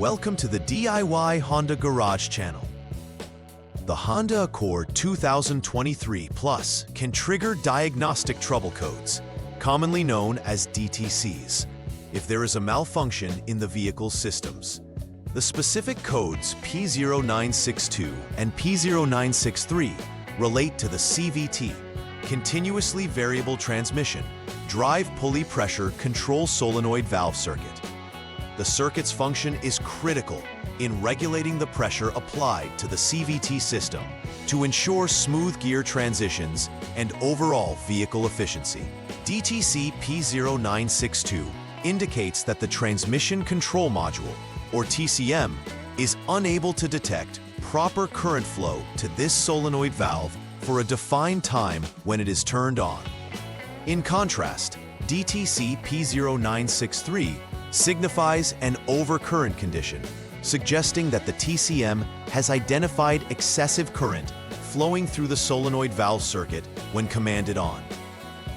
Welcome to the DIY Honda Garage channel. The Honda Accord 2023 Plus can trigger diagnostic trouble codes, commonly known as DTCs, if there is a malfunction in the vehicle's systems. The specific codes P0962 and P0963 relate to the CVT, continuously variable transmission, drive pulley pressure control solenoid valve circuit. The circuit's function is critical in regulating the pressure applied to the CVT system to ensure smooth gear transitions and overall vehicle efficiency. DTC P0962 indicates that the transmission control module, or TCM, is unable to detect proper current flow to this solenoid valve for a defined time when it is turned on. In contrast, DTC P0963 signifies an overcurrent condition, suggesting that the TCM has identified excessive current flowing through the solenoid valve circuit when commanded on.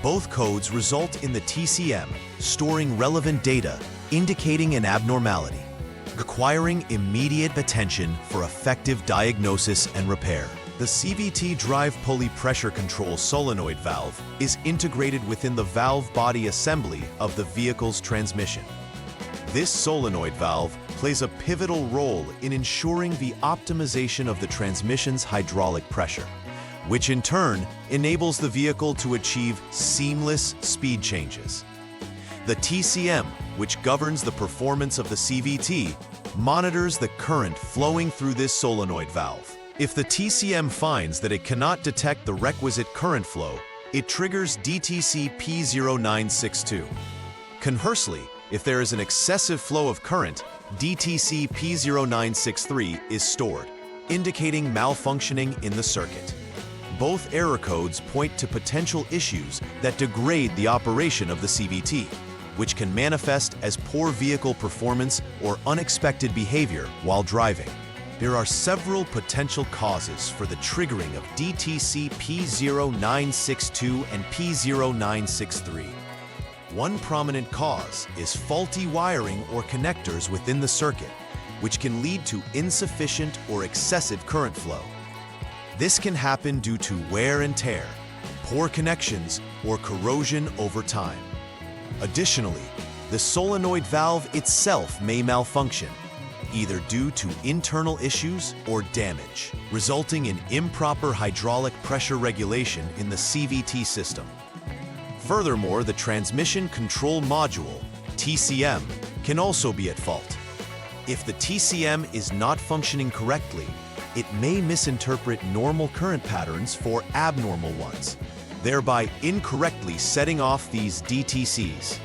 Both codes result in the TCM storing relevant data indicating an abnormality, requiring immediate attention for effective diagnosis and repair. The CVT drive pulley pressure control solenoid valve is integrated within the valve body assembly of the vehicle's transmission. This solenoid valve plays a pivotal role in ensuring the optimization of the transmission's hydraulic pressure, which in turn enables the vehicle to achieve seamless speed changes. The TCM, which governs the performance of the CVT, monitors the current flowing through this solenoid valve. If the TCM finds that it cannot detect the requisite current flow, it triggers DTC P0962. Conversely, if there is an excessive flow of current, DTC P0963 is stored, indicating malfunctioning in the circuit. Both error codes point to potential issues that degrade the operation of the CVT, which can manifest as poor vehicle performance or unexpected behavior while driving. There are several potential causes for the triggering of DTC P0962 and P0963. One prominent cause is faulty wiring or connectors within the circuit, which can lead to insufficient or excessive current flow. This can happen due to wear and tear, poor connections, or corrosion over time. Additionally, the solenoid valve itself may malfunction, either due to internal issues or damage, resulting in improper hydraulic pressure regulation in the CVT system. Furthermore, the transmission control module, TCM, can also be at fault. If the TCM is not functioning correctly, it may misinterpret normal current patterns for abnormal ones, thereby incorrectly setting off these DTCs.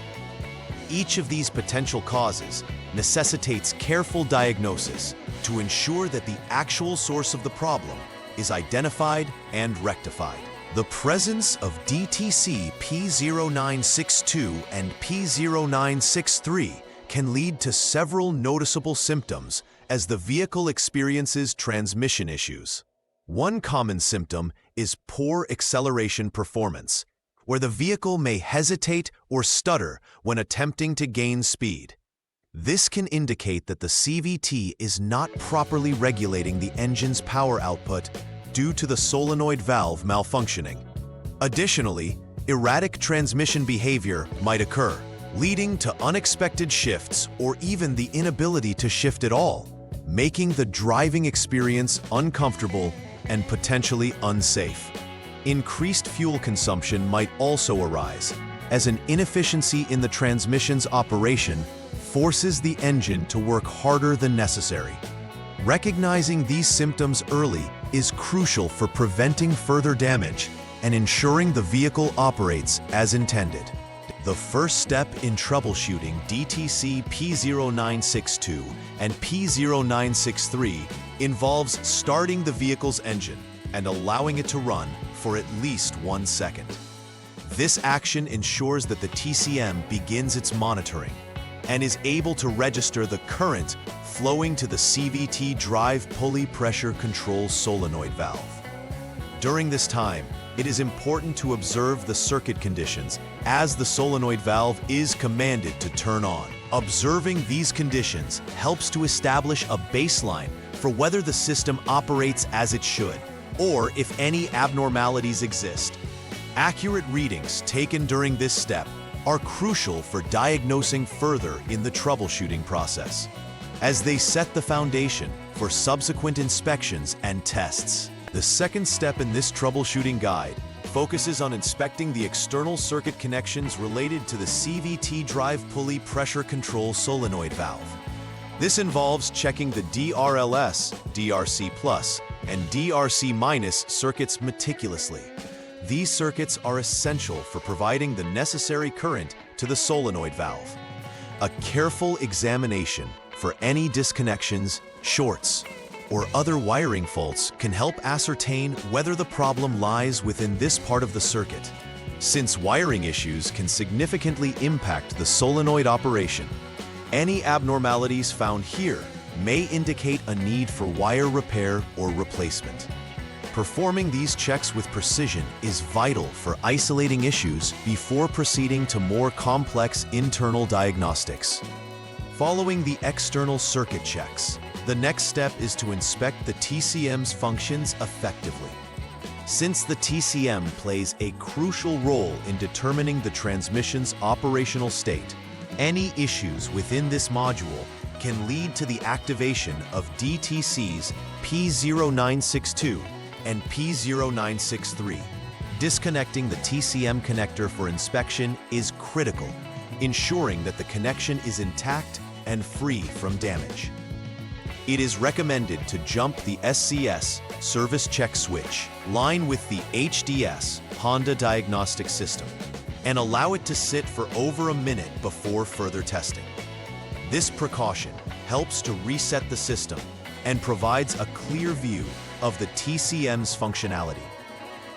Each of these potential causes necessitates careful diagnosis to ensure that the actual source of the problem is identified and rectified. The presence of DTC P0962 and P0963 can lead to several noticeable symptoms as the vehicle experiences transmission issues. One common symptom is poor acceleration performance, where the vehicle may hesitate or stutter when attempting to gain speed. This can indicate that the CVT is not properly regulating the engine's power output due to the solenoid valve malfunctioning. Additionally, erratic transmission behavior might occur, leading to unexpected shifts or even the inability to shift at all, making the driving experience uncomfortable and potentially unsafe. Increased fuel consumption might also arise, as an inefficiency in the transmission's operation forces the engine to work harder than necessary. Recognizing these symptoms early is crucial for preventing further damage and ensuring the vehicle operates as intended. The first step in troubleshooting DTC P0962 and P0963 involves starting the vehicle's engine and allowing it to run for at least 1 second. This action ensures that the TCM begins its monitoring and is able to register the current flowing to the CVT drive pulley pressure control solenoid valve. During this time, it is important to observe the circuit conditions as the solenoid valve is commanded to turn on. Observing these conditions helps to establish a baseline for whether the system operates as it should, or if any abnormalities exist. Accurate readings taken during this step are crucial for diagnosing further in the troubleshooting process, as they set the foundation for subsequent inspections and tests. The second step in this troubleshooting guide focuses on inspecting the external circuit connections related to the CVT drive pulley pressure control solenoid valve. This involves checking the DRLS, DRC+, and DRC- circuits meticulously. These circuits are essential for providing the necessary current to the solenoid valve. A careful examination for any disconnections, shorts, or other wiring faults can help ascertain whether the problem lies within this part of the circuit, since wiring issues can significantly impact the solenoid operation. Any abnormalities found here may indicate a need for wire repair or replacement. Performing these checks with precision is vital for isolating issues before proceeding to more complex internal diagnostics. Following the external circuit checks, the next step is to inspect the TCM's functions effectively. Since the TCM plays a crucial role in determining the transmission's operational state, any issues within this module can lead to the activation of DTCs P0962 and P0963. Disconnecting the TCM connector for inspection is critical, ensuring that the connection is intact and free from damage. It is recommended to jump the SCS service check switch line with the HDS Honda Diagnostic System and allow it to sit for over a minute before further testing. This precaution helps to reset the system and provides a clear view of the TCM's functionality.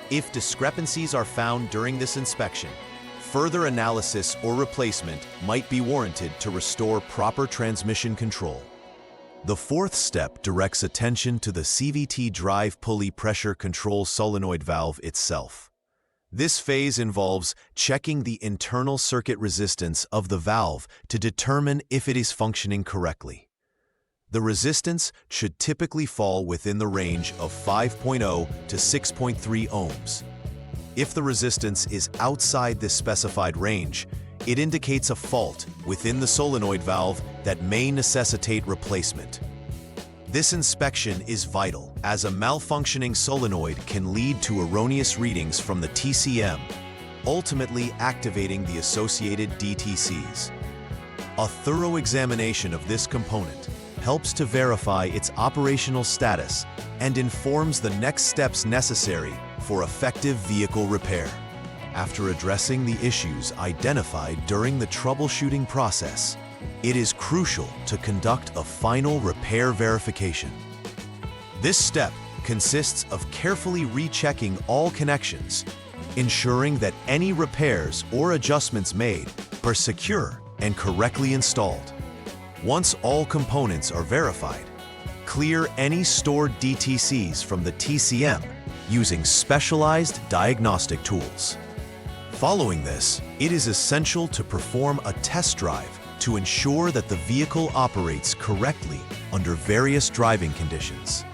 If discrepancies are found during this inspection, further analysis or replacement might be warranted to restore proper transmission control. The fourth step directs attention to the CVT drive pulley pressure control solenoid valve itself. This phase involves checking the internal circuit resistance of the valve to determine if it is functioning correctly. The resistance should typically fall within the range of 5.0 to 6.3 ohms. If the resistance is outside this specified range, it indicates a fault within the solenoid valve that may necessitate replacement. This inspection is vital, as a malfunctioning solenoid can lead to erroneous readings from the TCM, ultimately activating the associated DTCs. A thorough examination of this component helps to verify its operational status and informs the next steps necessary for effective vehicle repair. After addressing the issues identified during the troubleshooting process, it is crucial to conduct a final repair verification. This step consists of carefully rechecking all connections, ensuring that any repairs or adjustments made are secure and correctly installed. Once all components are verified, clear any stored DTCs from the TCM using specialized diagnostic tools. Following this, it is essential to perform a test drive to ensure that the vehicle operates correctly under various driving conditions.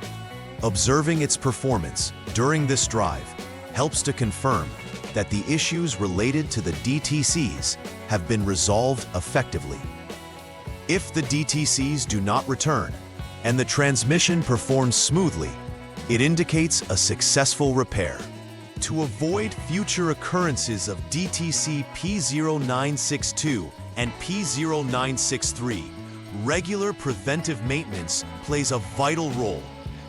Observing its performance during this drive helps to confirm that the issues related to the DTCs have been resolved effectively. If the DTCs do not return and the transmission performs smoothly, it indicates a successful repair. To avoid future occurrences of DTC P0962 and P0963, regular preventive maintenance plays a vital role.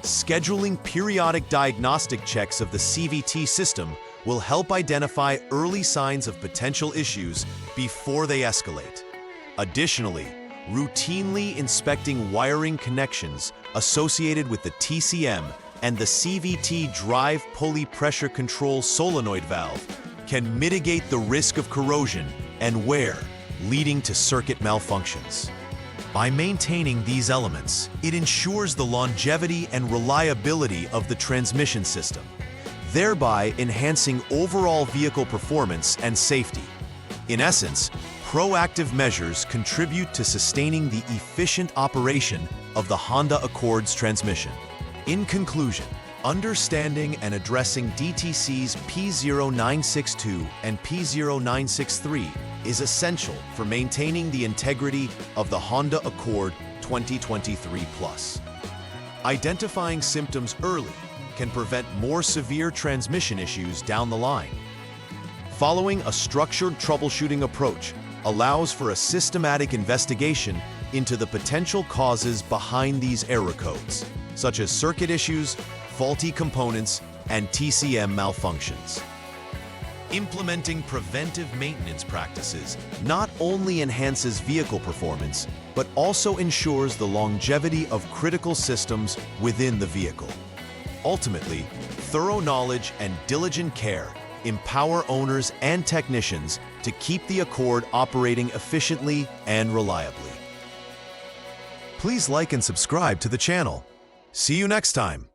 Scheduling periodic diagnostic checks of the CVT system will help identify early signs of potential issues before they escalate. Additionally, routinely inspecting wiring connections associated with the TCM and the CVT drive pulley pressure control solenoid valve can mitigate the risk of corrosion and wear, leading to circuit malfunctions. By maintaining these elements, it ensures the longevity and reliability of the transmission system, thereby enhancing overall vehicle performance and safety. In essence, proactive measures contribute to sustaining the efficient operation of the Honda Accord's transmission. In conclusion, understanding and addressing DTC's P0962 and P0963 is essential for maintaining the integrity of the Honda Accord 2023 Plus. Identifying symptoms early can prevent more severe transmission issues down the line. Following a structured troubleshooting approach allows for a systematic investigation into the potential causes behind these error codes, such as circuit issues, faulty components, and TCM malfunctions. Implementing preventive maintenance practices not only enhances vehicle performance, but also ensures the longevity of critical systems within the vehicle. Ultimately, thorough knowledge and diligent care empower owners and technicians to keep the Accord operating efficiently and reliably. Please like and subscribe to the channel. See you next time.